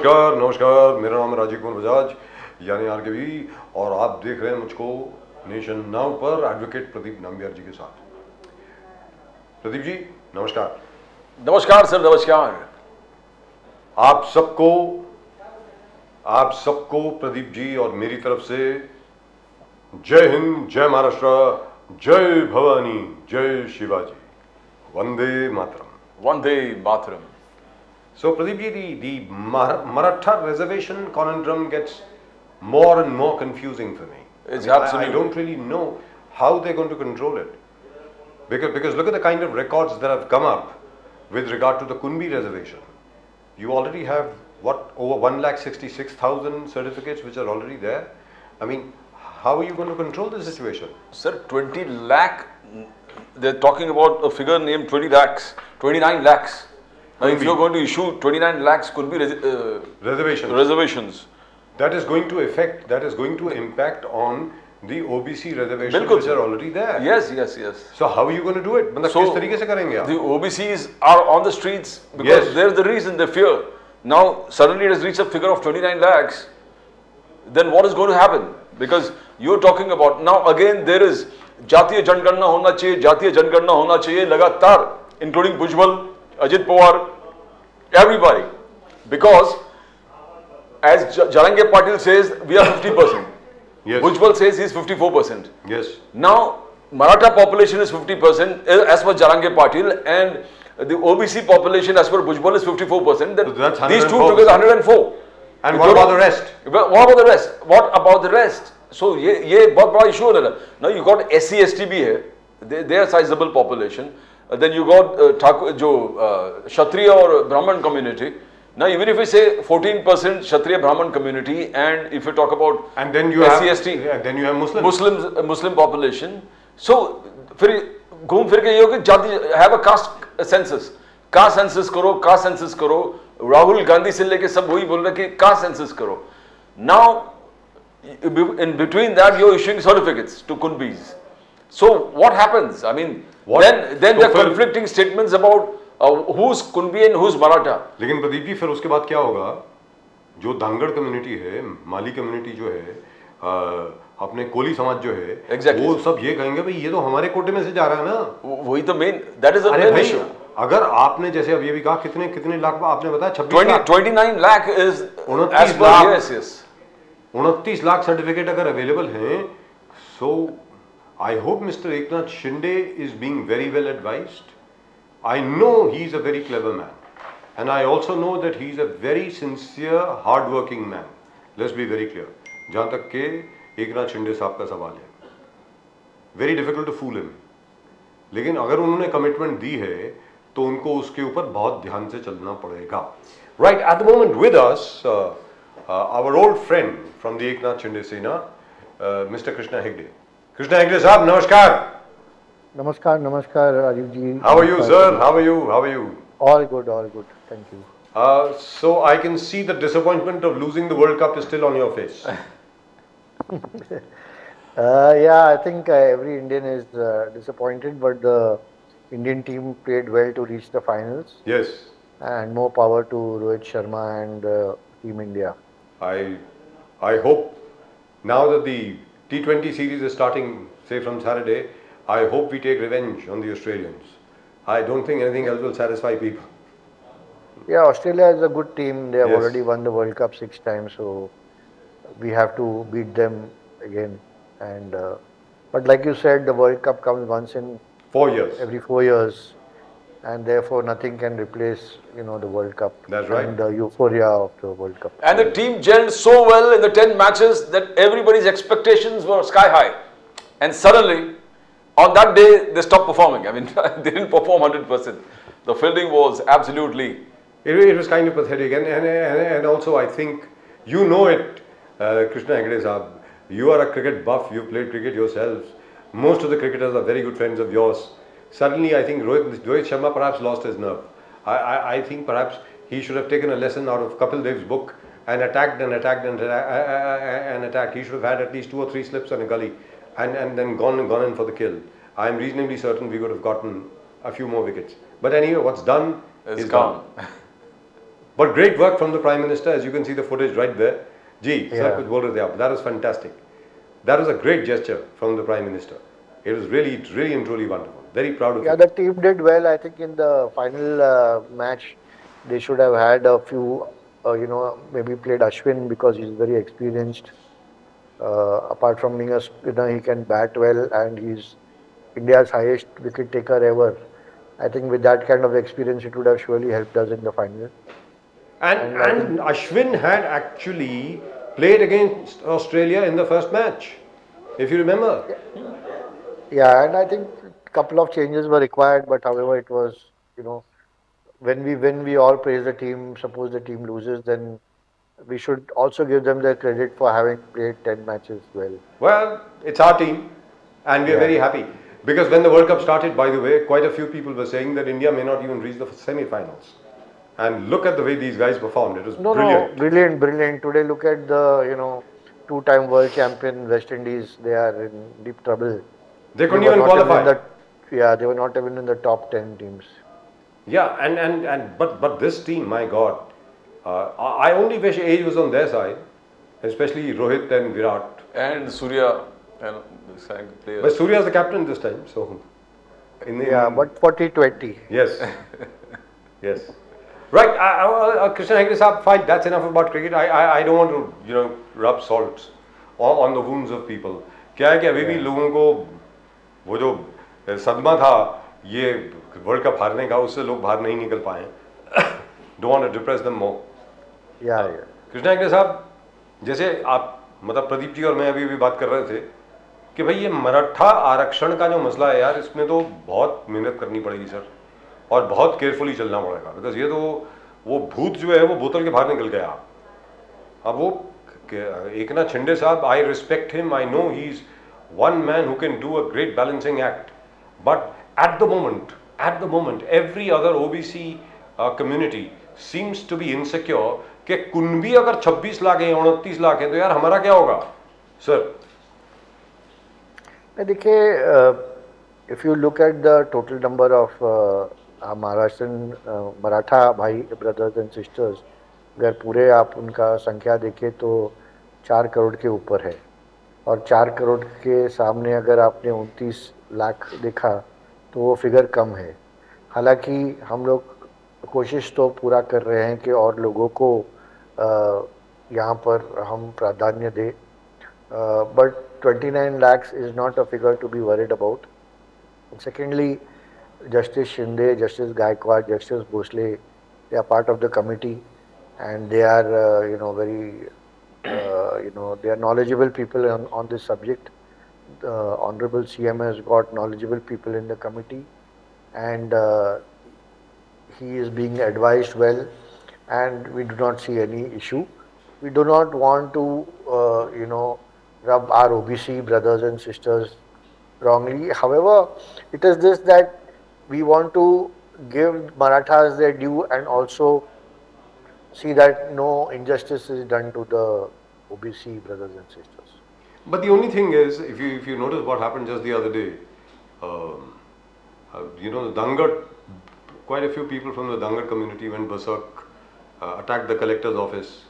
नमस्कार नमस्कार, मेरा नाम है राजीव कुमार बजाज यानी आरकेवी और आप देख रहे हैं मुझको नेशन नाउ पर एडवोकेट प्रदीप नाम्बियार जी के साथ। प्रदीप जी नमस्कार। नमस्कार सर, नमस्कार। आप सबको प्रदीप जी और मेरी तरफ से जय हिंद, जय महाराष्ट्र, जय भवानी, जय Shivaji, Vande Mataram. Vande Mataram. So Pradeep ji, the Maratha reservation conundrum gets more and more confusing for me. It's absolutely. I don't really know how they're going to control it. Because look at the kind of records that have come up with regard to the Kunbi reservation. You already have, what, over 1,66,000 certificates which are already there. I mean, how are you going to control this situation? Sir, 20 lakh, they're talking about a figure named 20 lakhs, 29 lakhs. Now, if you're going to issue 29 lakhs could be reservations. That is going to impact on the OBC reservations which are already there. Yes. So how are you going to do it? So, the OBCs are on the streets because there's the reason they fear. Now, suddenly it has reached a figure of 29 lakhs. Then what is going to happen? Because you're talking about, now again there is Jatiya Janganna hona chahiye, Jatiya Janganna hona chahiye, lagatar, including Bhujbal, Ajit Pawar, everybody, because as Jarange Patil says, we are 50%. Yes. Bhujbal says he is 54%. Yes. Now, Maratha population is 50% as per Jarange Patil, and the OBC population as per Bhujbal is 54%. So that's these two together 104. And what about the rest? What about the rest? So, ये बहुत बड़ा issue है. Now you got SC/ST भी है. They are sizable population. Then you got Kshatriya or Brahman community. Now even if we say 14% Kshatriya Brahman community, and if you talk about then you have Muslim population. So फिर घूम फिर के ये हो कि जाति have a caste census. Caste census करो. राहुल गांधी से लेके सब वही बोल रहे कि caste census करो. Now in between that you are issuing certificates to Kunbis. So what happens? I mean, then there are conflicting statements about who's Kunbi and who's Maratha. लेकिन प्रदीप जी फिर उसके बाद क्या होगा? जो धांगड़ कम्युनिटी है, माली कम्युनिटी जो है, अपने कोली समाज जो है, वो सब ये कहेंगे भाई ये तो हमारे कोटे में से जा रहा है ना. वही तो main, that is the main issue. अगर आपने जैसे अब ये भी कहा कितने लाख आपने बताया 29 lakh is as per yes. 29 lakh certificate अगर अवेलेबल हैं, so I hope Mr. Eknath Shinde is being very well advised. I know he is a very clever man, and I also know that he is a very sincere, hard-working man. Let's be very clear. जहाँ तक के एकनाथ शिंदे साहब का सवाल है, very difficult to fool him. लेकिन अगर उन्होंने कमिटमेंट दी है, तो उनको उसके ऊपर बहुत ध्यान से चलना पड़ेगा. Right at the moment with us, our old friend from the Eknath Shinde Sena, Mr. Krishna Hegde. Krishna Hegde साहब नमस्कार. नमस्कार राजीव जी. How are you, sir? How are you? All good. Thank you. So I can see the disappointment of losing the World Cup is still on your face. Yeah, I think every Indian is disappointed, but the Indian team played well to reach the finals. Yes. And more power to Rohit Sharma and Team India. I hope now that the T20 series is starting, say from Saturday, I hope we take revenge on the Australians. I don't think anything else will satisfy people. Yeah, Australia is a good team. They have already won the World Cup 6 times, so we have to beat them again. And but like you said, the World Cup comes once in 4 years. Every 4 years, and therefore nothing can replace the World Cup. That's right. And the euphoria of the World Cup. And the team gelled so well in the 10 matches that everybody's expectations were sky high. And suddenly, on that day, they stopped performing. I mean, they didn't perform 100%. The fielding was absolutely... It was kind of pathetic. And also, I think, you know it, Krishna Hegde Saab. You are a cricket buff. You played cricket yourselves. Most of the cricketers are very good friends of yours. Suddenly, I think Rohit Sharma perhaps lost his nerve. I think perhaps he should have taken a lesson out of Kapil Dev's book and attacked. He should have had at least 2 or 3 slips on a gully and then gone in for the kill. I am reasonably certain we would have gotten a few more wickets. But anyway, what's done is gone. But great work from the Prime Minister, as you can see the footage right there. जी sir कुछ बोल रहे थे आप. That was fantastic. That was a great gesture from the Prime Minister. It was really and truly wonderful. Very proud of Yeah, him. the team did well. I think in the final match, they should have had a few, maybe played Ashwin because he's very experienced. Apart from being a spinner, he can bat well and he's India's highest wicket taker ever. I think with that kind of experience, it would have surely helped us in the final. And Ashwin had actually played against Australia in the first match, if you remember. Yeah, and I think a couple of changes were required, but however it was, when we win, we all praise the team. Suppose the team loses, then we should also give them the credit for having played 10 matches well. Well, it's our team and we're very happy. Because when the World Cup started, by the way, quite a few people were saying that India may not even reach the semi-finals. And look at the way these guys performed. It was brilliant. No, brilliant. Today, look at the, two-time world champion West Indies. They are in deep trouble. They couldn't even qualify. They were not even in the top 10 teams. Yeah, but this team, my God, I only wish age was on their side, especially Rohit and Virat. And Surya, and this kind of players. But Surya is the captain this time, so. But for T20. Yes. Yes. Right, Krishna Hegde Saab, fine, that's enough about cricket. I don't want to, rub salt on the wounds of people. क्या है कि अभी भी लोगों को वो जो सदमा था ये वर्ल्ड कप हारने का उससे लोग बाहर नहीं निकल पाए. Don't want to depress them more. Krishna Hegde साहब, जैसे आप मतलब प्रदीप जी और मैं अभी भी बात कर रहे थे कि भाई ये मराठा आरक्षण का जो मसला है यार, इसमें तो बहुत मेहनत करनी पड़ेगी सर और बहुत केयरफुली चलना पड़ेगा. बिकॉज ये तो वो भूत जो है वो बोतल के बाहर निकल गया. अब वो एकनाथ शिंदे साहब, I respect him, I know he is one man who can do a great balancing act, but at the moment every other OBC community seems to be insecure कि कुनबी अगर 26 लाख है 29 लाख है तो यार हमारा क्या होगा सर. देखिए, if you look at the total number of Maharashtrian Maratha भाई brothers and sisters, अगर पूरे आप उनका संख्या देखें तो 4 करोड़ के ऊपर है और 4 करोड़ के सामने अगर आपने 29 लाख देखा तो वो फिगर कम है. हालांकि हम लोग कोशिश तो पूरा कर रहे हैं कि और लोगों को यहाँ पर हम प्राधान्य दें, but 29 lakhs is not a figure to be worried about. And secondly, Justice Shinde, Justice Gaikwad, Justice Bhosle, they are part of the committee and they are, very, they are knowledgeable people on this subject. The Honorable CM has got knowledgeable people in the committee and he is being advised well and we do not see any issue. We do not want to, rub our OBC brothers and sisters wrongly. However, it is this that we want to give Marathas their due and also see that no injustice is done to the OBC brothers and sisters. But the only thing is, if you notice what happened just the other day, the Dangar, quite a few people from the Dangar community went berserk, attacked the collector's office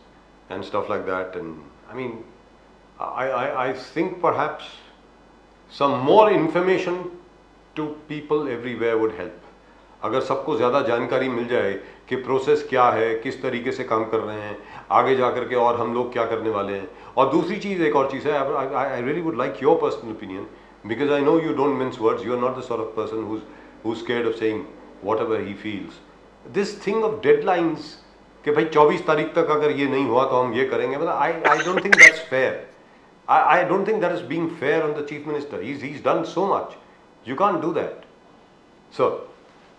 and stuff like that. And I mean, I think perhaps some more information to people everywhere would help. अगर सबको ज़्यादा जानकारी मिल जाए कि process क्या है, किस तरीके से काम कर रहे हैं, आगे जा कर के और हम लोग क्या करने वाले हैं. और दूसरी चीज़, एक और चीज़ है, I really would like your personal opinion because I know you don't mince words. You are not the sort of person who's scared of saying whatever he feels. This thing of deadlines कि भाई 24 तारीख तक अगर ये नहीं हुआ तो हम ये करेंगे, मतलब I don't think that's fair. I don't think that is being fair on the Chief Minister. He's done so much. You can't do that. So,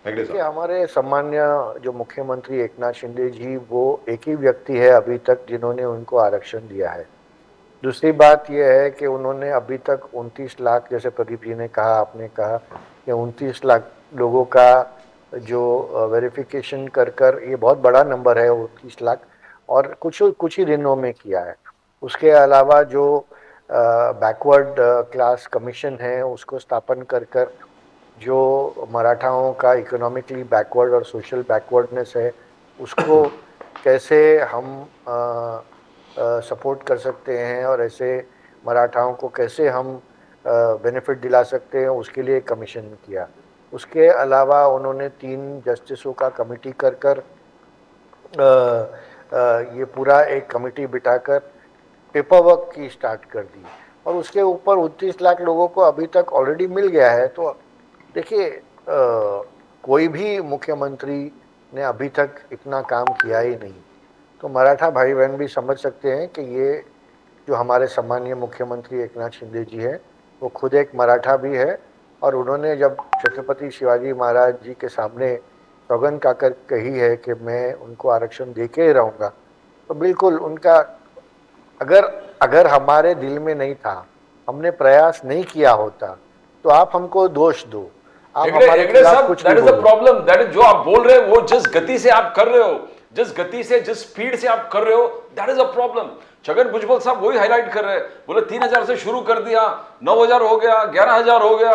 देखिए, हमारे सम्मान्य जो मुख्यमंत्री एकनाथ शिंदे जी, वो एक ही व्यक्ति है अभी तक जिन्होंने उनको आरक्षण दिया है. दूसरी बात यह है कि उन्होंने अभी तक 29 लाख, जैसे प्रदीप जी ने कहा, आपने कहा कि 29 लाख लोगों का जो वेरिफिकेशन कर ये बहुत बड़ा नंबर है 29 लाख, और कुछ ही दिनों में किया है. उसके अलावा जो बैकवर्ड क्लास कमीशन है उसको स्थापन कर जो मराठाओं का इकोनॉमिकली बैकवर्ड और सोशल बैकवर्डनेस है उसको कैसे हम सपोर्ट कर सकते हैं और ऐसे मराठाओं को कैसे हम बेनिफिट दिला सकते हैं, उसके लिए कमीशन किया। उसके अलावा उन्होंने 3 जस्टिसों का कमेटी कर ये पूरा एक कमेटी बिठाकर पेपर वर्क की स्टार्ट कर दी, और उसके ऊपर 29 लाख लोगों को अभी तक ऑलरेडी मिल गया है। तो देखिए, कोई भी मुख्यमंत्री ने अभी तक इतना काम किया ही नहीं। तो मराठा भाई बहन भी समझ सकते हैं कि ये जो हमारे सम्मानीय मुख्यमंत्री एकनाथ शिंदे जी हैं, वो खुद एक मराठा भी है, और उन्होंने जब छत्रपति शिवाजी महाराज जी के सामने सौगंध खाकर कही है कि मैं उनको आरक्षण दे के ही रहूँगा, तो बिल्कुल उनका अगर हमारे दिल में नहीं था, हमने प्रयास नहीं किया होता, तो आप हमको दोष दो, आप हमारे खिलाफ कुछ that is the problem. That is जो आप बोल रहे हो, वो जिस गति से आप कर रहे हो, जिस गति से, जिस स्पीड से आप कर रहे हो, that is a problem. Chhagan Bhujbal साहब वही हाईलाइट कर रहे हैं, बोले 3000 से शुरू कर दिया, 9000 हो गया, 11000 हो गया,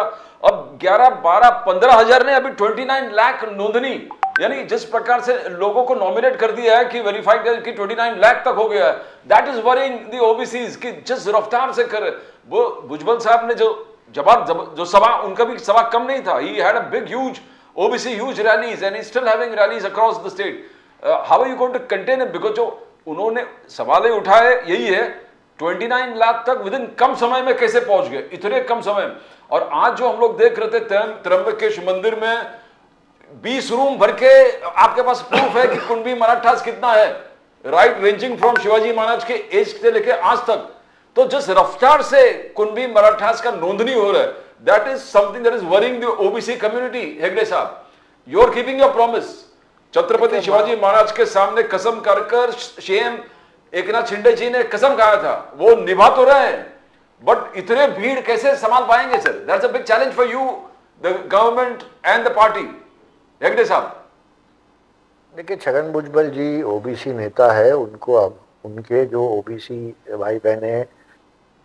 अब 11, 12, 15,000 ने अभी 29 लाख नोंदनी, यानी जिस प्रकार से लोगों को नॉमिनेट कर दिया है कि वेरीफाइड कि 29 लाख तक हो गया है, that is worrying the OBCs कि जिस रफ्तार से कर। वो भुजबल साहब ने जो सभा, उनका भी सभा कम नहीं था, he had a big huge OBC huge rallies and he still having rallies across the state. How are you going to contain it? Because जो उन्होंने सवाल उठाए यही है, 29 लाख तक विद इन कम समय में कैसे पहुंच गए, इतने कम समय में। और आज जो हम लोग देख रहे थे त्र्यंबकेश मंदिर में 20 रूम भर के, आपके पास प्रूफ है कि कुणबी मराठास कितना है, right, ranging from Shivaji Maharaj के एज से लेके आज तक। तो जिस रफ्तार से कुणबी मराठास का नोंदनी हो रहा है, that is something that is worrying the OBC community. Hegde साहब, you are keeping your promise. Chhatrapati Shivaji Maharaj के सामने कसम कर सीएम एकनाथ शिंदे जी ने कसम खाया था, वो निभा तो रहे हैं, बट इतने भीड़ कैसे संभाल पाएंगे sir? That's a big challenge for you, the government and the party. Hegde साहब, देखिए, छगन भुजबल जी ओबीसी नेता है, उनको अब उनके जो ओबीसी भाई बहन है,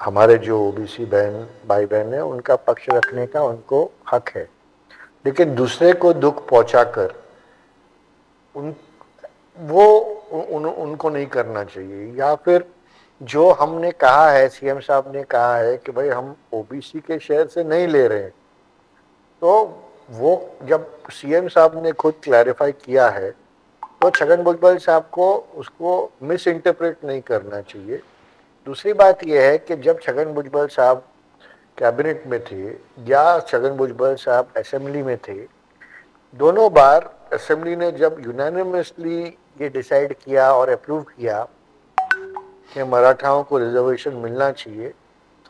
हमारे जो ओबीसी भाई बहन है, उनका पक्ष रखने का उनको हक है, लेकिन दूसरे को दुख पहुंचाकर उनको नहीं करना चाहिए। या फिर जो हमने कहा है, सीएम साहब ने कहा है कि भाई हम ओबीसी के शेयर से नहीं ले रहे हैं, तो वो जब सीएम साहब ने खुद क्लैरिफाई किया है, तो छगन भुजबल साहब को उसको मिस इंटरप्रेट नहीं करना चाहिए। दूसरी बात यह है कि जब छगन भुजबल साहब कैबिनेट में थे या छगन भुजबल साहब असेंबली में थे, दोनों बार असेंबली ने जब यूनानिमसली ये डिसाइड किया और अप्रूव किया कि मराठाओं को रिजर्वेशन मिलना चाहिए,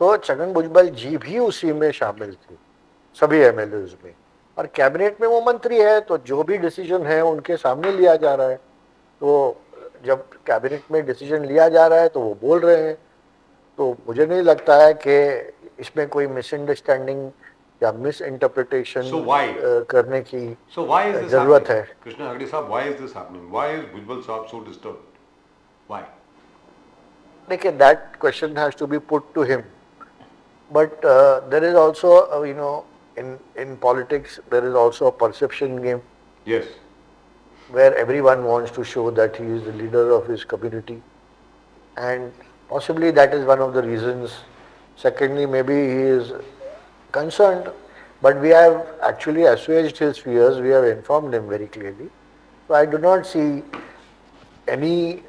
तो छगन भुजबल जी भी उसी में शामिल थे, सभी एमएलएज में, और कैबिनेट में वो मंत्री है, तो जो भी डिसीजन है उनके सामने लिया जा रहा है। तो जब कैबिनेट में डिसीजन लिया जा रहा है तो वो बोल रहे हैं, तो मुझे नहीं लगता है कि इसमें कोई मिसअंडरस्टैंडिंग या मिस इंटरप्रिटेशन करने की जरूरत है। कृष्णा हेगड़े साहब, why is this happening? Why is Bhujbal साहब so disturbed? Why? देखिए, that question has to be put to him, but there is also in politics there is also a perception game. Yes. Where everyone wants to show that he is the leader of his community, and possibly that is one of the reasons. Secondly, maybe he is concerned, but we have actually assuaged his fears, we have informed him very clearly. So I do not see any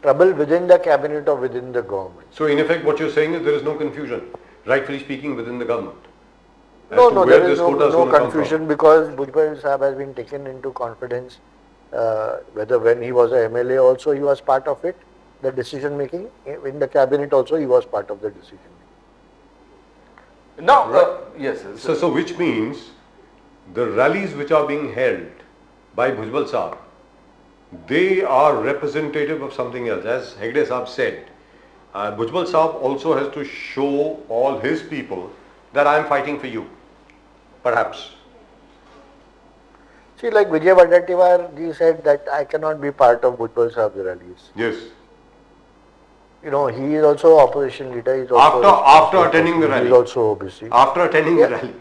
trouble within the cabinet or within the government. So in effect what you're saying is there is no confusion, rightfully speaking, within the government. No, there is no confusion, because Bhujbal Sahab has been taken into confidence, whether when he was a MLA also he was part of it, the decision making, in the cabinet also he was part of the decision making. Now, yes. So which means the rallies which are being held by Bhujbal Sahab, they are representative of something else. As Hegde Sahab said, Bhujbal Sahab also has to show all his people that I am fighting for you, perhaps. See, like Vijay Vadattiyar ji said that I cannot be part of Bhujbal Sahab's rallies. Yes. He is also opposition leader. He is also after attending the rally. He is also OBC. After attending the rally.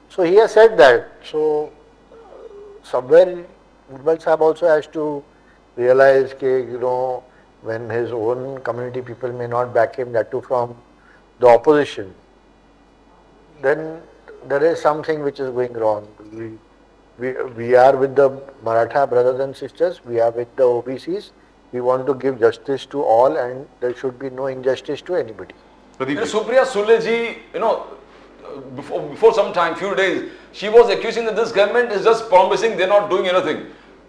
So he has said that. So somewhere Nirmal Sahab also has to realize that, when his own community people may not back him, that too from the opposition, then there is something which is going wrong. We are with the Maratha brothers and sisters, we are with the OBCs, we want to give justice to all and there should be no injustice to anybody. Supriya Sule ji, before some time, few days, she was accusing that this government is just promising, they're not doing anything.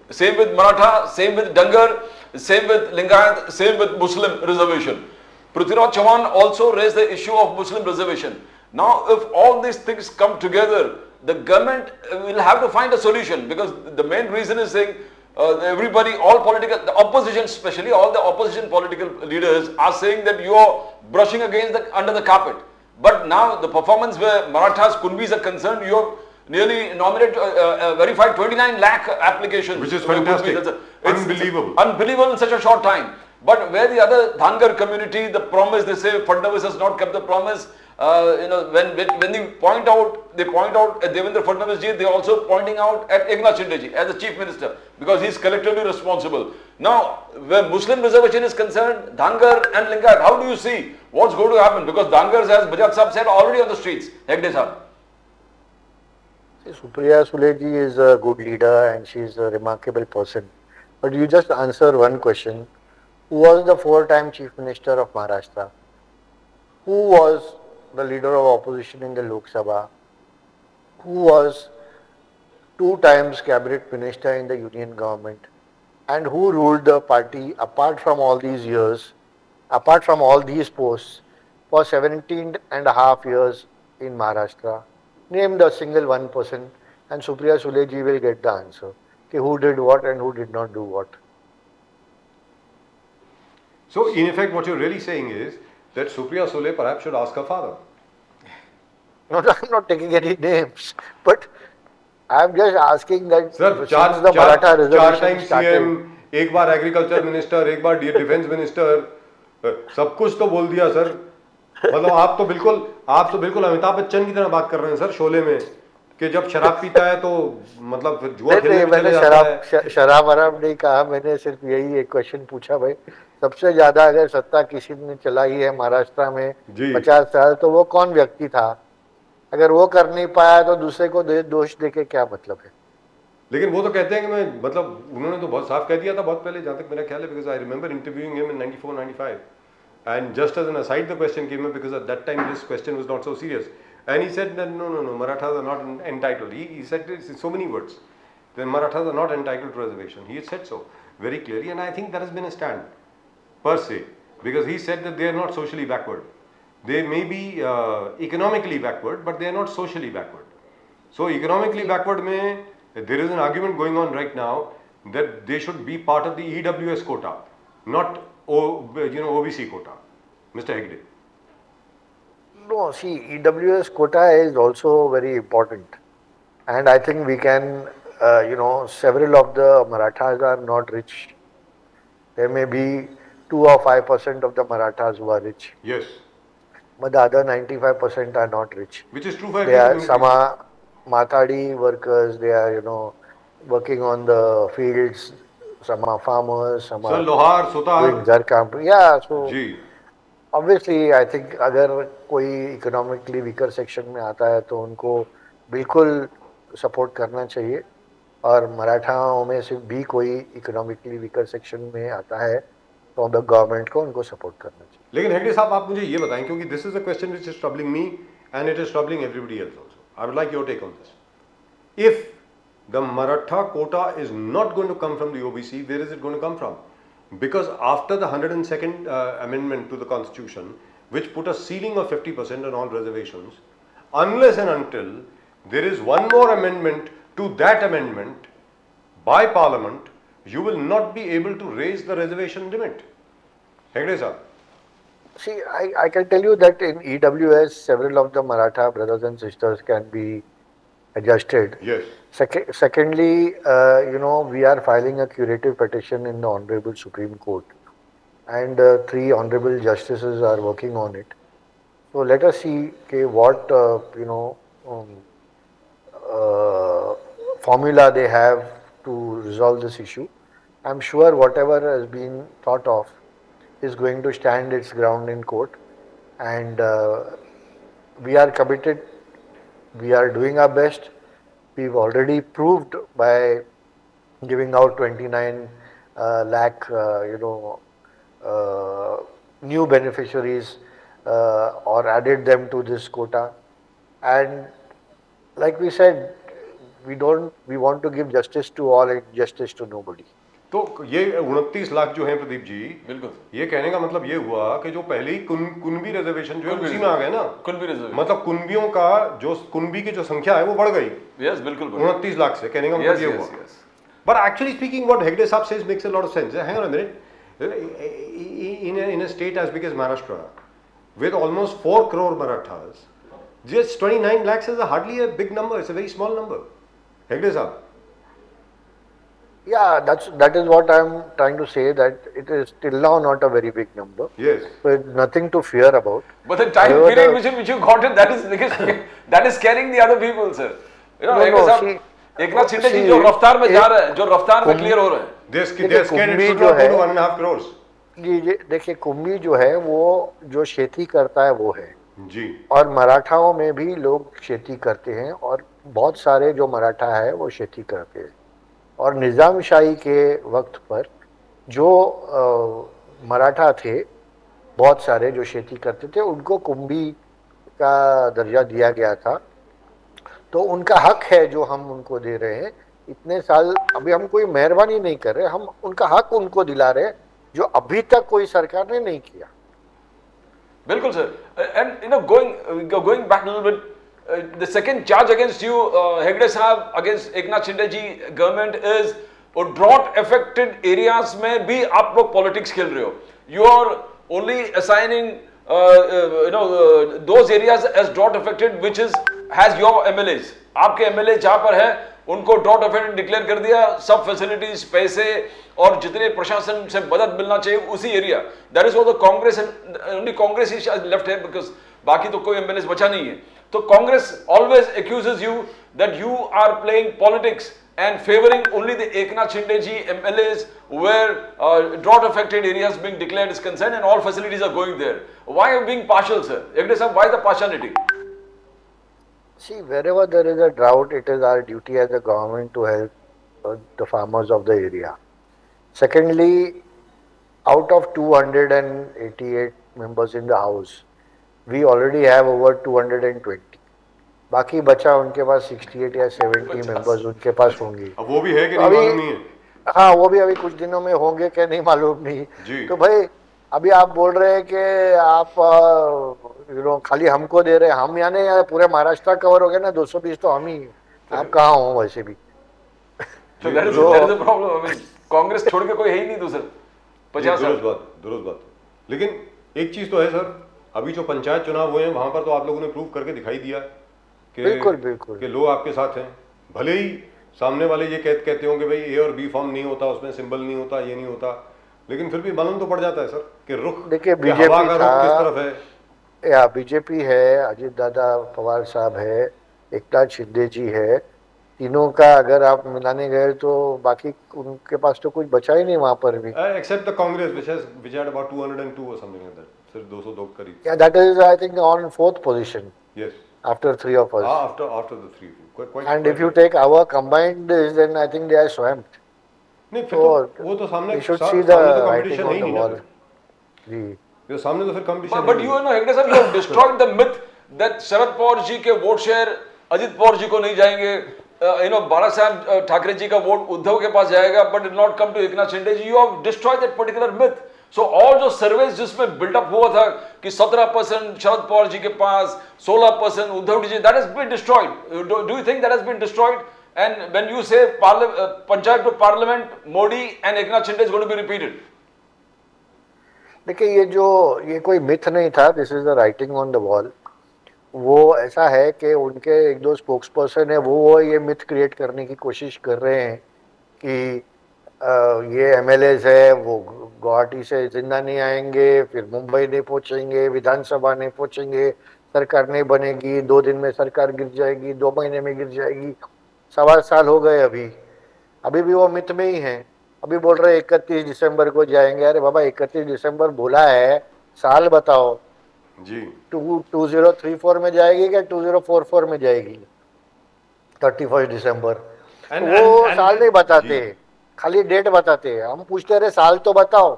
Same with Maratha, same with Dangar, same with Lingayat, same with Muslim reservation. Prithviraj Chauhan also raised the issue of Muslim reservation. Now, if all these things come together, the government will have to find a solution, because the main reason is saying everybody, all political, the opposition especially, all the opposition political leaders are saying that you are brushing against under the carpet. But now the performance where Marathas, Kunbis are concerned, you have nearly nominated, verified 29 lakh applications. Which is fantastic. It's unbelievable. Unbelievable in such a short time. But where the other Dhangar community, the promise, they say Fadnavis has not kept the promise. When they point out at Devendra Fadnavis ji, they are also pointing out at Eknath Shinde ji as the chief minister, because he is collectively responsible. Now, where Muslim reservation is concerned, Dhangar and Lingayat, how do you see what's going to happen? Because Dhangar, as Bajaj Sahab said, already on the streets. Hegde Sahab. Supriya Sule ji is a good leader and she is a remarkable person. But you just answer one question. Who was the 4-time Chief Minister of Maharashtra? Who was the leader of opposition in the Lok Sabha? Who was 2 times cabinet minister in the union government? And who ruled the party apart from all these years, apart from all these posts, for 17.5 years in Maharashtra? Name the single one person and Supriya Sule ji will get the answer. Okay, who did what and who did not do what. So, in effect, what you're really saying is that Supriya Sule perhaps should ask her father. No, I'm not taking any names, but I'm just asking that Sir, since the Maratha reservation started, CM, एक बार agriculture minister, एक बार defence minister, सब कुछ तो बोल दिया sir. मतलब आप तो बिल्कुल अमिताभ बच्चन की तरह बात कर रहे हैं सर शोले में, कि जब शराब पीता है तो मतलब फिर जुआ खेलने में चले जाता है. शराब वराब नहीं कहा, मैंने सिर्फ यही एक क्वेश्चन पूछा भाई, सबसे ज्यादा अगर सत्ता किसी ने चलाई है महाराष्ट्र में 50 साल तो वो कौन व्यक्ति था? अगर वो कर नहीं पाया तो दूसरे को दोष देके क्या मतलब है? लेकिन वो तो कहते हैं कि मैं मतलब उन्होंने तो बहुत साफ कह दिया था बहुत पहले, जहाँ तक मेरा ख्याल है, because I remember interviewing him in 94-95 and just as an aside the question came up because at that time this question was not so serious and he said that no Marathas are not entitled. He said this in so many words, the Marathas are not entitled to reservation. He had said so very clearly and I think that has been a stand per se, because he said that they are not socially backward. They may be economically backward, but they are not socially backward. So economically backward mein, there is an argument going on right now that they should be part of the EWS quota, not OBC quota. Mr. Hegde. No, see, EWS quota is also very important, and I think we can, several of the Marathas are not rich. There may be 2 or 5% of the Marathas who are rich. Yes. But the other 95% are not rich. Which is true for every community. Some are Mathadi workers, they are, working on the fields, some are farmers, some are Lohar, Sutar. doing Zarkam. Yeah, so Ji. obviously I think अगर कोई economically weaker section में आता है तो उनको बिल्कुल support करना चाहिए, और मराठाओं में से भी कोई economically weaker section में आता है तो the government को उनको support करना चाहिए. लेकिन हेगड़े साहब आप मुझे ये बताएं, क्योंकि this is a question which is troubling me and it is troubling everybody else also. I would like your take on this. If the Maratha quota is not going to come from the OBC, where is it going to come from? Because after the 102nd amendment to the constitution, which put a ceiling of 50% on all reservations, unless and until there is one more amendment to that amendment by parliament, you will not be able to raise the reservation limit. Hegde sir. See, I can tell you that in EWS, several of the Maratha brothers and sisters can be adjusted. Yes. Secondly, we are filing a curative petition in the Honorable Supreme Court, and 3 honorable justices are working on it. So let us see what formula they have to resolve this issue. I'm sure whatever has been thought of is going to stand its ground in court, and we are committed. We are doing our best. We've already proved by giving out 29 lakh, new beneficiaries or added them to this quota. And like we said, we want to give justice to all and justice to nobody. तो ये 29 लाख जो हैं प्रदीप जी, बिल्कुल, ये कहने का मतलब ये हुआ कि जो पहले ही कुनबी रिजर्वेशन जो है उसी में आ गए ना, कुनबी रिजर्वेशन, मतलब कुनबियों का जो कुनबी की जो संख्या है वो बढ़ गई। यस, बिल्कुल 29 लाख से, कहने का मतलब ये हुआ। But actually speaking what Hegde साहब says makes a lot of sense. Hang on a minute, in a state as big as Maharashtra with almost 4 crore Marathas, just 29 lakhs is hardly a big number, it's a very small number. Hegde sahab. Yeah, that is what I'm trying to say, that it is till now not a very big number. Yes. So it's nothing to fear about. But the time period which you got it, that is scaring the other people, sir. You know, Eknath Shinde ji जो रफ्तार में जा रहे हैं, जो रफ्तार में clear हो रहे हैं, कुंभी जो है 1.5 crores। ये देखिए, कुंभी जो है वो जो खेती करता है वो है जी, और मराठाओं में भी लोग खेती करते हैं, और बहुत सारे जो मराठा है वो खेती करते हैं। और निज़ामशाही के वक्त पर जो मराठा थे बहुत सारे जो खेती करते थे, उनको कुंभी का दर्जा दिया गया था। तो उनका हक है जो हम उनको दे रहे हैं। इतने साल अभी हम कोई मेहरबानी नहीं कर रहे, हम उनका हक उनको दिला रहे हैं जो अभी तक कोई सरकार ने नहीं किया। बिल्कुल sir. And you know, going back a little bit, the second charge against you Hegde साहब, against Eknath Shinde ji government is drought affected areas में भी आप लोग पॉलिटिक्स खेल रहे हो। You are only assigning those areas as drought affected which has your MLAs. आपके MLA जहां पर है उनको drought affected डिक्लेयर कर दिया, सब फैसिलिटीज, पैसे और जितने प्रशासन से मदद मिलना चाहिए उसी area. That is what the Congress, only Congress is left है, बिकॉज बाकी तो कोई MLAs बचा नहीं है। तो Congress always accuses you that you are playing politics and favoring only the Eknath Shinde ji MLAs where drought affected areas being declared is concerned and all facilities are going there. Why are you being partial, sir? Hegde sir, why the partiality? See, wherever there is a drought, it is our duty as a government to help the farmers of the area. Secondly, out of 288 members in the house, we already have over 220. बाकी बचा उनके पास 68 या 70 members उनके पास होंगे। अब वो भी है कि नहीं मालूम नहीं है। हाँ, वो भी अभी कुछ दिनों में होंगे कि नहीं मालूम नहीं। तो भाई अभी आप बोल रहे हैं कि आप खाली हमको दे रहे हैं, हम यानी पूरे महाराष्ट्र कवर हो गए ना, 220 तो हम ही, आप कहाँ हो वैसे भी। कांग्रेस छोड़ के कोई है ही नहीं दूसरा। 50 दुरुस्त बात। लेकिन एक चीज तो है सर, अभी जो पंचायत चुनाव हुए हैं वहां पर तो आप लोगों ने प्रूव करके दिखाई दिया बिल्कुल कि लोग आपके साथ हैं। भले ही सामने वाले ये कहते हो कि भाई ए और बी फॉर्म नहीं होता, उसमें सिंबल नहीं होता, ये नहीं होता, लेकिन फिर भी मालूम तो पड़ जाता है सर कि रुख, देखिए बीजेपी का रुख किस तरफ है। या बीजेपी है, अजित दादा पवार साहब है, एकनाथ शिंदे जी है, तीनों का अगर आप मिलाने गए तो बाकी उनके पास तो कुछ बचा ही नहीं वहां पर भी। Except the Congress which had about 202 or something like that, सिर्फ 202 करीब। Yeah, that is I think on 4th position. Yes. After 3 of us. After the 3. And if you take our combined, then I think they are swamped. नहीं, फिर तो वो तो सामने should see the competition on the wall. जी। ये सामने तो फिर competition। But you know, Hegde sir, you have destroyed the myth that Sharad Pawar ji के वोट शेयर अजित पवार जी को नहीं जाएंगे, बाला साहब ठाकरे जी का वोट उद्धव के पास जाएगा, but it not come to Eknath Shinde ji. You have destroyed that particular myth. So all जो surveys जिसमें बिल्डअप हुआ था कि 17% शरद पवार जी के पास, 16% Uddhav ji, that has been destroyed. Do you think that has been destroyed? And when you say panchayat to parliament, Modi and Eknath Shinde is going to be repeated. देखिए ये कोई myth नहीं था, this is the writing on the wall. वो ऐसा है कि उनके एक दो स्पोक्स पर्सन है, वो ये मिथ क्रिएट करने की कोशिश कर रहे हैं कि ये MLAs है वो गुवाहाटी से जिंदा नहीं आएंगे, फिर मुंबई नहीं पहुंचेंगे, विधानसभा नहीं पहुंचेंगे, सरकार नहीं बनेगी, 2 दिन में सरकार गिर जाएगी, 2 महीने में गिर जाएगी। सवा साल हो गए अभी भी वो मिथ में ही हैं। अभी बोल रहे 31 दिसंबर को जाएंगे। अरे बाबा 31 दिसंबर बोला है, साल बताओ। जी 2034 में जाएगी क्या 2044 में जाएगी 31 दिसंबर? तो and वो and साल नहीं बताते, जी खाली डेट बताते। हम पूछते रहे साल तो बताओ।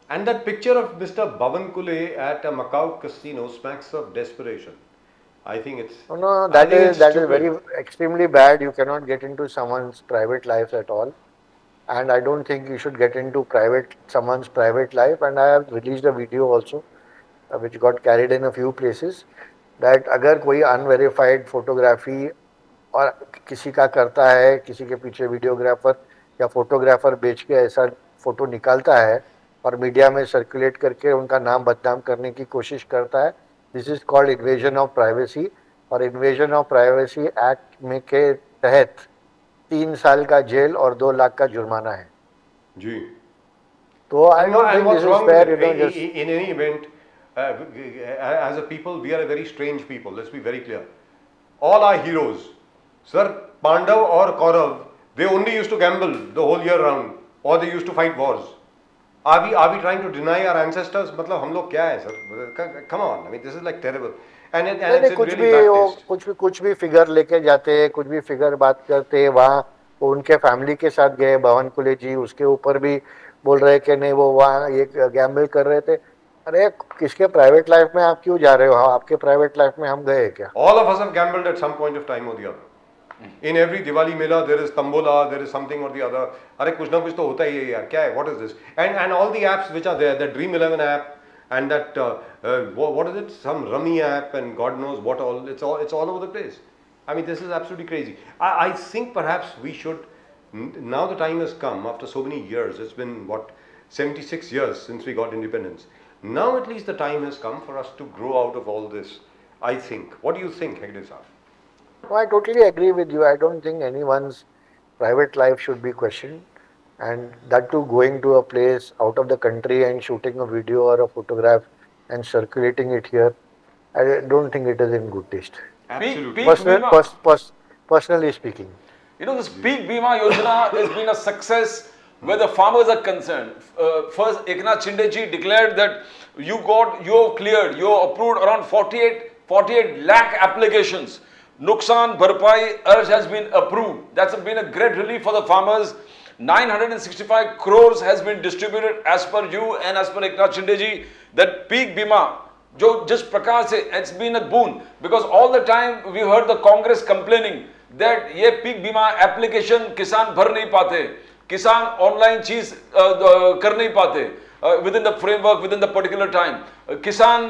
and that picture of Mr. Bhavan Kule at a Macau casino smacks of desperation. I think it's No, I think it's that is stupid. very extremely bad. You cannot get into someone's private life at all, and I don't think you should get into someone's private life. And I have released a video also, which got carried in a few places, that अगर कोई unverified photography और किसी का करता है, किसी के पीछे वीडियोग्राफर या फोटोग्राफर बेच के ऐसा फोटो निकालता है और मीडिया में सर्कुलेट करके उनका नाम बदनाम करने की कोशिश करता है, this is called invasion of privacy. और इन्वेजन ऑफ प्राइवेसी एक्ट में के तहत 3 साल का जेल और 2 लाख का जुर्माना है जी तो आई and, don't and think what's this is wrong with fair, it? Just In any event, as a people, we are a very strange people. Let's be very clear. All our heroes, sir, Pandav or Kaurav, they only used to gamble the whole year round, or they used to fight wars. Are we trying to deny our ancestors? मतलब हम लोग क्या है sir? Come on, I mean this is like terrible. And नहीं, it's in कुछ really भी bad वो taste. कुछ भी फिगर लेके जाते हैं, कुछ भी फिगर बात करते हैं। वहाँ वो उनके फैमिली के साथ गए भवन कुले जी, उसके ऊपर भी बोल रहे कि नहीं वो वहाँ ये गैम्बल कर रहे थे। अरे किसके प्राइवेट लाइफ में आप क्यों जा रहे हो? आपके प्राइवेट लाइफ में हम गए क्या? All of us have gambled at some point of time or the other. In every Diwali Mela, there is Tambola, there is something or the other. अरे कुछ ना कुछ तो होता ही है यार, क्या है? What is this? And all the apps which are there, the Dream 11 app and that what is it? Some Rummy app and God knows what all. It's all over the place. I mean, this is absolutely crazy. I think perhaps we should. Now the time has come after so many years. It's been what 76 years since we got independence. Now at least the time has come for us to grow out of all this. I think. What do you think, Hegde sir? No, I totally agree with you. I don't think anyone's private life should be questioned, and that too going to a place out of the country and shooting a video or a photograph and circulating it here. I don't think it is in good taste. Absolutely. Personally speaking. You know, this Peak Bima Yojana has been a success where the farmers are concerned. First, Eknath Shinde ji declared that you have cleared, you have approved around 48 lakh applications. Nuksan Bharpai urge has been approved. That's been a great relief for the farmers. 965 crores has been distributed as per you and as per Eknath Shinde ji. That Peak Bima, just Prakash se, it's been a boon because all the time we heard the Congress complaining that ये Peak Bima application किसान भर नहीं पाते, किसान online चीज कर नहीं पाते within the framework, within the particular time. किसान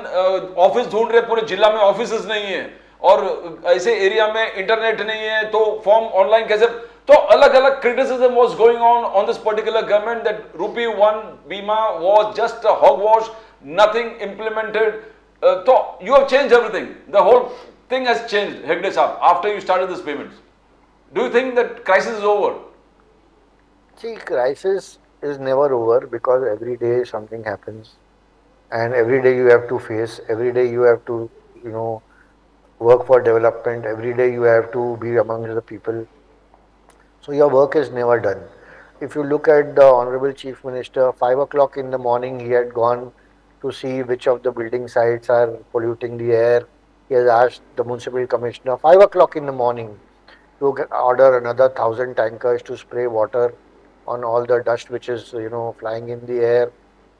ऑफिस ढूंढ रहे, पूरे जिला में ऑफिसेज नहीं है और ऐसे एरिया में इंटरनेट नहीं है तो फॉर्म ऑनलाइन कैसे? तो अलग अलग criticism was going on this particular government that Rupee 1 Bima was just a hogwash, nothing implemented. So you have changed everything. The whole thing has changed, Hegde Saab, after you started this payments. Do you think that crisis is over? See, crisis is never over because every day something happens and every day you have to face, every day you have to, work for development, every day you have to be among the people. So your work is never done. If you look at the Honorable Chief Minister, 5 o'clock in the morning he had gone to see which of the building sites are polluting the air. He has asked the municipal commissioner 5 o'clock in the morning to order another 1,000 tankers to spray water on all the dust which is flying in the air,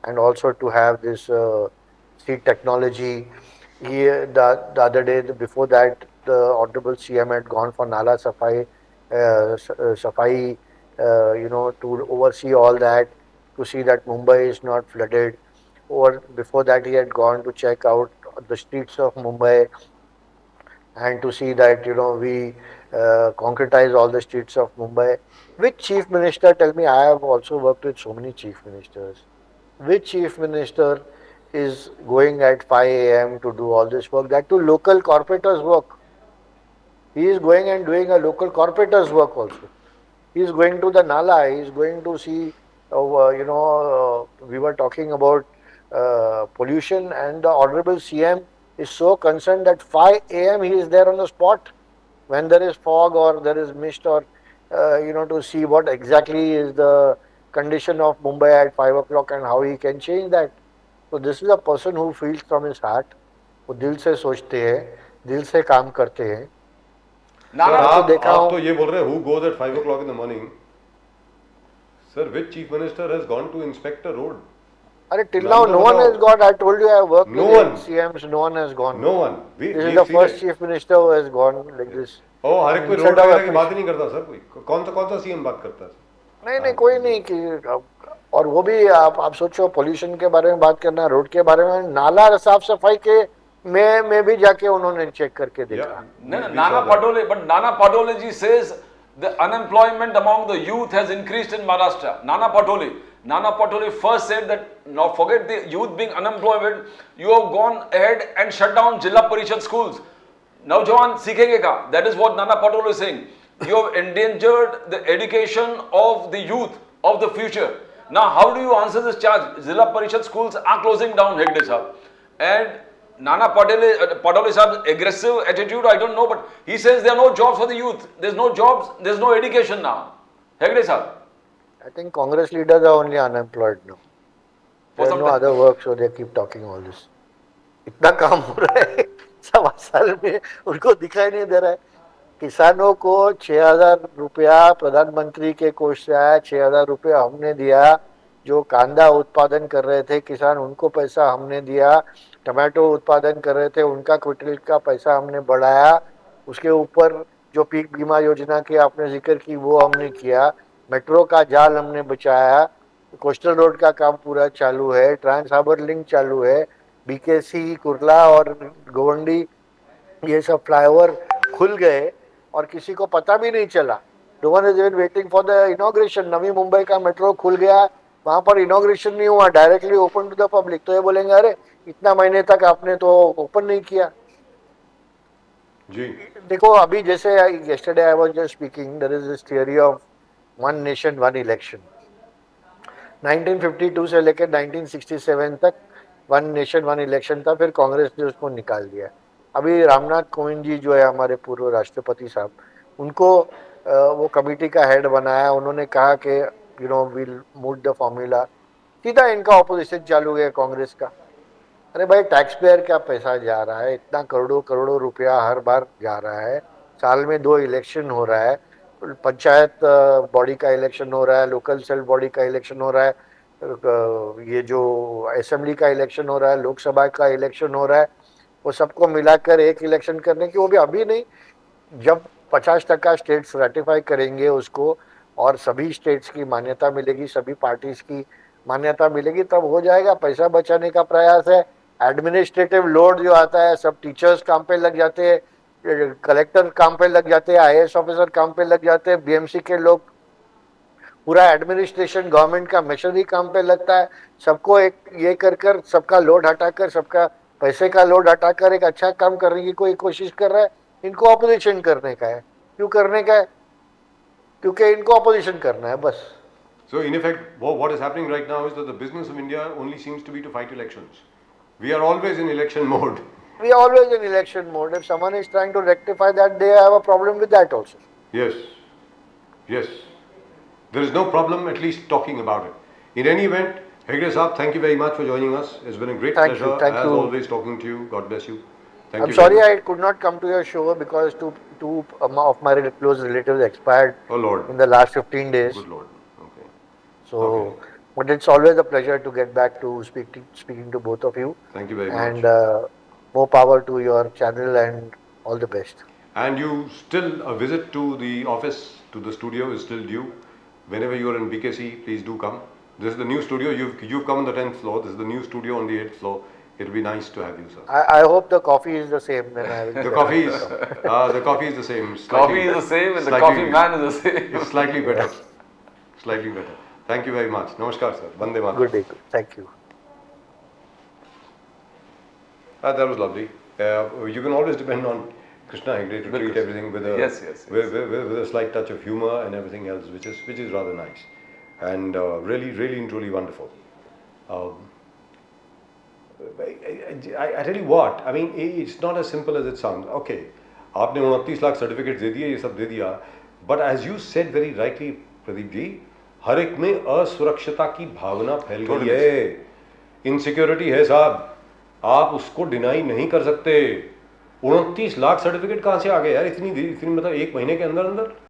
and also to have this seed technology. The other day before that, the Honorable CM had gone for Nala Safai, to oversee all that, to see that Mumbai is not flooded. Or before that, he had gone to check out the streets of Mumbai and to see that we concretize all the streets of Mumbai. Which chief minister, tell me, I have also worked with so many chief ministers. Which chief minister is going at 5 a.m. to do all this work? That to local corporators' work. He is going and doing a local corporators' work also. He is going to the Nala. He is going to see. We were talking about pollution, and the Honorable CM is so concerned that 5 a.m. he is there on the spot when there is fog or there is mist or to see what exactly is the condition of Mumbai at 5 o'clock and how he can change that. So this is a person who feels from his heart. वो दिल से सोचते हैं, दिल से काम करते हैं. सर आप तो ये बोल रहे हैं who goes at 5 o'clock in the morning? Sir, which chief minister has gone to inspect a road? Till now no one has gone. I told you I have worked with CMs. No one has gone. No one. This is the first chief minister who has gone like this. हर एक कोई road वगैरह की बात ही नहीं करता sir. कोई कौन सा सीएम बात करता है? नहीं कोई नहीं कि और वो भी आप सोचो पोल्यूशन के बारे में बात करना, रोड के बारे में, नाला साफ सफाई के में भी जाके उन्होंने चेक करके देखा. Nana Padole ji says the unemployment among the youth has increased in Maharashtra. Nana Padole first said that now forget the youth being unemployed, you have gone ahead and shut down Jilla Parishad schools. Naujawan सीखेंगे का. That is what Nana Padole is saying. You have endangered the education of the youth of the future. Now, how do you answer this charge? Zilla Parishad schools are closing down, Hegde sahab. And Nana Padole sahab's aggressive attitude, I don't know, but he says there are no jobs for the youth. There's no jobs, there's no education now. Hegde sahab. I think Congress leaders are only unemployed now. There's no other work, so they keep talking all this. इतना काम हो रहा है 1.25 साल में, उनको दिखाई नहीं दे रहा है. किसानों को 6,000 रुपया प्रधानमंत्री के कोष से आया, 6,000 रुपया हमने दिया. जो कांदा उत्पादन कर रहे थे किसान, उनको पैसा हमने दिया. टमाटो उत्पादन कर रहे थे, उनका क्विंटल का पैसा हमने बढ़ाया. उसके ऊपर जो पीक बीमा योजना की आपने जिक्र की वो हमने किया. मेट्रो का जाल हमने बचाया. कोस्टल रोड का काम पूरा चालू है. ट्रांस हार्बर लिंक चालू है. बीकेसी, कुर्ला और गोवंडी ये सब फ्लाईओवर खुल गए और किसी को पता भी नहीं चला. No one is even waiting for the inauguration. Navi Mumbai का मेट्रो खुल गया, वहां पर इनॉग्रेशन नहीं हुआ, directly open to the public. तो ये बोलेंगे अरे इतना महीने तक आपने तो ओपन नहीं किया जी. देखो अभी जैसे yesterday I was just speaking, there is this theory of one nation one election. 1952 से लेकर 1967 तक वन नेशन वन इलेक्शन था, फिर कांग्रेस ने उसको निकाल दिया. अभी रामनाथ कोविंद जी जो है हमारे पूर्व राष्ट्रपति साहब, उनको वो कमेटी का हेड बनाया. उन्होंने कहा कि विल मूव द फॉर्मूला. सीधा इनका ऑपोजिशन चालू गया कांग्रेस का. अरे भाई टैक्स पेयर का पैसा जा रहा है, इतना करोड़ों रुपया हर बार जा रहा है. साल में 2 इलेक्शन हो रहा है. पंचायत बॉडी का इलेक्शन हो रहा है, लोकल सेल बॉडी का इलेक्शन हो रहा है, ये जो असेंबली का इलेक्शन हो रहा है, लोकसभा का इलेक्शन हो रहा है. वो सबको मिलाकर एक इलेक्शन करने की, वो भी अभी नहीं, जब 50% स्टेट्स रेटिफाई करेंगे उसको और सभी स्टेट्स की मान्यता मिलेगी, सभी पार्टीज की मान्यता मिलेगी, तब हो जाएगा. पैसा बचाने का प्रयास है. एडमिनिस्ट्रेटिव लोड जो आता है, सब टीचर्स काम पे लग जाते हैं, कलेक्टर काम पे लग जाते हैं, IAS ऑफिसर काम पे लग जाते हैं, BMC के लोग, पूरा एडमिनिस्ट्रेशन गवर्नमेंट का मशीनरी काम पे लगता है. सबको एक ये कर सबका लोड हटाकर, सबका पैसे का लोड हटाकर एक अच्छा काम करने की कोई कोशिश कर रहा है. इनको ऑपोजिशन करने का है. क्यों करने का है? क्योंकि इनको ऑपोजिशन करना है बस. So in effect, what is happening right now is that the business of India only seems to be to fight elections. We are always in election mode. We are always in election mode. If someone is trying to rectify that, they have a problem with that also. Yes. There is no problem at least talking about it. In any event, Hegde Saab, thank you very much for joining us. It's been a great pleasure as always talking to you. God bless you. I'm sorry I could not come to your show because two of my close relatives expired in the last 15 days. Good Lord. Okay. So, but it's always a pleasure to get back to speaking to both of you. Thank you very much. And more power to your channel and all the best. And you still, a visit to the office, to the studio is still due. Whenever you are in BKC, please do come. This is the new studio. You've come on the 10th floor. This is the new studio on the 8th floor. It'll be nice to have you, sir. I hope the coffee is the same. Then I will the coffee is the same. Coffee is the same and the coffee man is the same. It's slightly better. Slightly better. Thank you very much. Namaskar, sir. Vande Mataram. Good day. Thank you. That was lovely. You can always depend on Krishna Hegde to treat everything with a slight touch of humor and everything else, which is rather nice and really and truly wonderful. I tell you what, I mean, it's not as simple as it sounds. Okay, आपने 29 lakh certificate दे दिए, ये सब दे दिया, but as you said very rightly Pradeep ji, हर एक में असुरक्षता की भावना फैल गई है, इनसिक्योरिटी है साहब, आप उसको डिनाई नहीं कर सकते। 29 लाख सर्टिफिकेट कहाँ से आ गए यार, इतनी मतलब 1 महीने के अंदर अंदर।